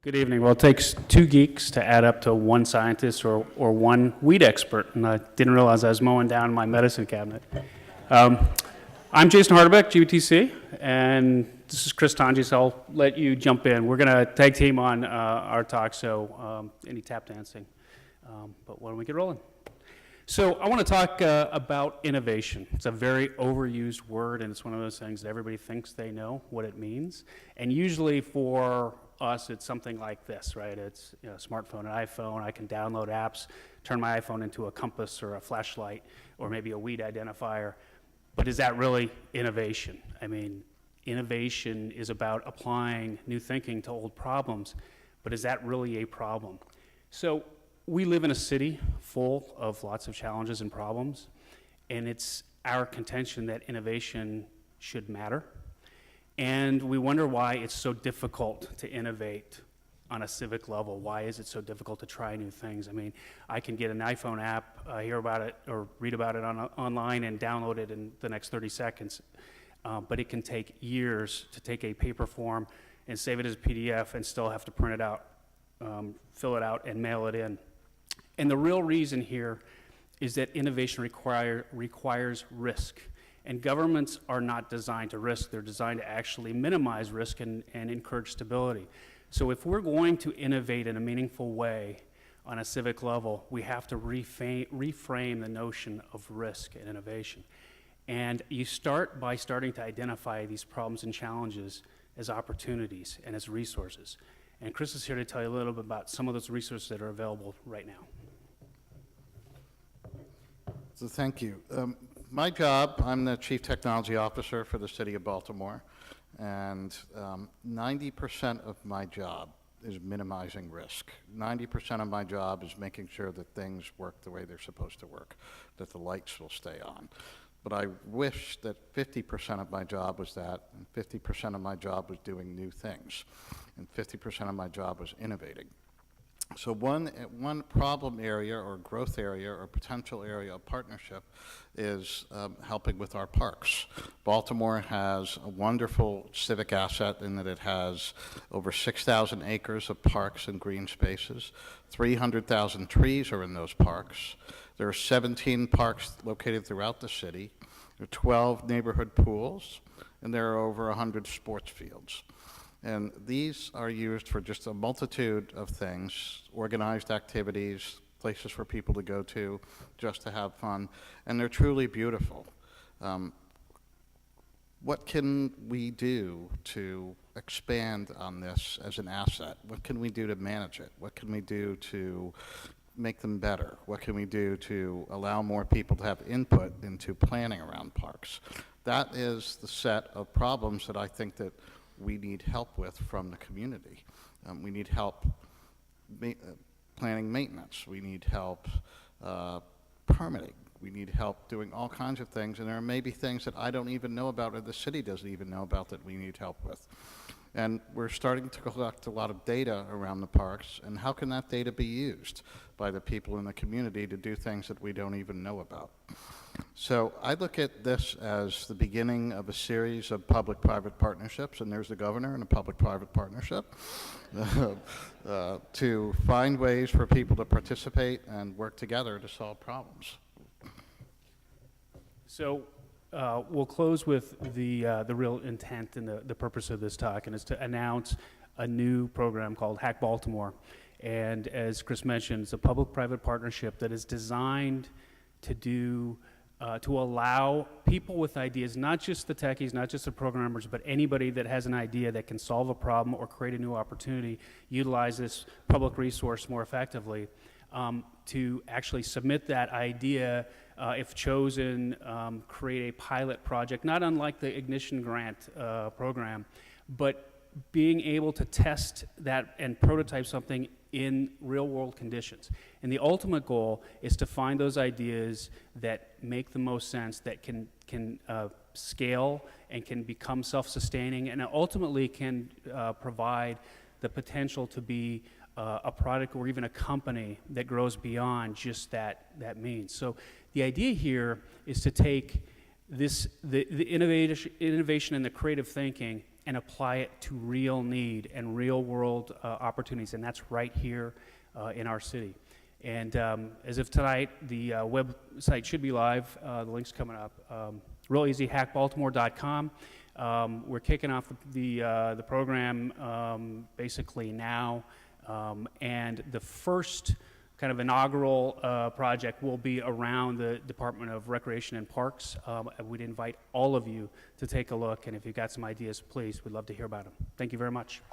Good evening. Well, it takes two geeks to add up to one scientist or one weed expert, and I didn't realize I was mowing down my medicine cabinet. I'm Jason Hardebeck, gb.tc, and this is Chris Tonjes. I'll let you jump in. We're going to tag team on our talk, so any tap dancing. But why don't we get rolling? So I want to talk about innovation. It's a very overused word, and it's one of those things that everybody thinks they know what it means. And usually for us, it's something like this, right? It's a smartphone, an iPhone. I can download apps, turn my iPhone into a compass or a flashlight, or maybe a weed identifier. But is that really innovation? I mean, innovation is about applying new thinking to old problems, but is that really a problem? So we live in a city full of lots of challenges and problems, and it's our contention that innovation should matter. And we wonder why it's so difficult to innovate on a civic level. Why is it so difficult to try new things? I mean, I can get an iPhone app, hear about it or read about it online and download it in the next 30 seconds. But it can take years to take a paper form and save it as a PDF and still have to print it out, fill it out, and mail it in. And the real reason here is that innovation requires risk. And governments are not designed to risk. They're designed to actually minimize risk and encourage stability. So if we're going to innovate in a meaningful way on a civic level, we have to reframe the notion of risk and innovation. And you start by starting to identify these problems and challenges as opportunities and as resources. And Chris is here to tell you a little bit about some of those resources that are available right now. So thank you. My job, I'm the Chief Technology Officer for the City of Baltimore, and 90% of my job is minimizing risk. 90% of my job is making sure that things work the way they're supposed to work, that the lights will stay on. But I wish that 50% of my job was that, and 50% of my job was doing new things, and 50% of my job was innovating. So one problem area or growth area or potential area of partnership is helping with our parks. Baltimore has a wonderful civic asset in that it has over 6,000 acres of parks and green spaces. 300,000 trees are in those parks. There are 17 parks located throughout the city. There are 12 neighborhood pools, and there are over 100 sports fields. And these are used for just a multitude of things, organized activities, places for people to go to just to have fun, and they're truly beautiful. What can we do to expand on this as an asset? What can we do to manage it? What can we do to make them better? What can we do to allow more people to have input into planning around parks? That is the set of problems that I think that we need help with from the community. We need help planning maintenance. We need help permitting. We need help doing all kinds of things, and there may be things that I don't even know about or the city doesn't even know about that we need help with. And we're starting to collect a lot of data around the parks, and how can that data be used by the people in the community to do things that we don't even know about? So I look at this as the beginning of a series of public-private partnerships, and there's the governor in a public-private partnership, to find ways for people to participate and work together to solve problems. So we'll close with the real intent and the purpose of this talk, and is to announce a new program called Hack Baltimore. And as Chris mentioned, it's a public-private partnership that is designed to allow people with ideas, not just the techies, not just the programmers, but anybody that has an idea that can solve a problem or create a new opportunity, utilize this public resource more effectively, to actually submit that idea, if chosen, create a pilot project, not unlike the Ignition Grant program, but being able to test that and prototype something in real-world conditions. And the ultimate goal is to find those ideas that make the most sense, that can scale and can become self-sustaining, and ultimately can provide the potential to be a product or even a company that grows beyond just that means. So the idea here is to take the innovation and the creative thinking and apply it to real need and real world opportunities, and that's right here in our city. And as of tonight, the website should be live. The link's coming up. Real easy, hackbaltimore.com. We're kicking off the program basically now, and the first kind of inaugural project will be around the Department of Recreation and Parks. We'd invite all of you to take a look, and if you've got some ideas, please, we'd love to hear about them. Thank you very much.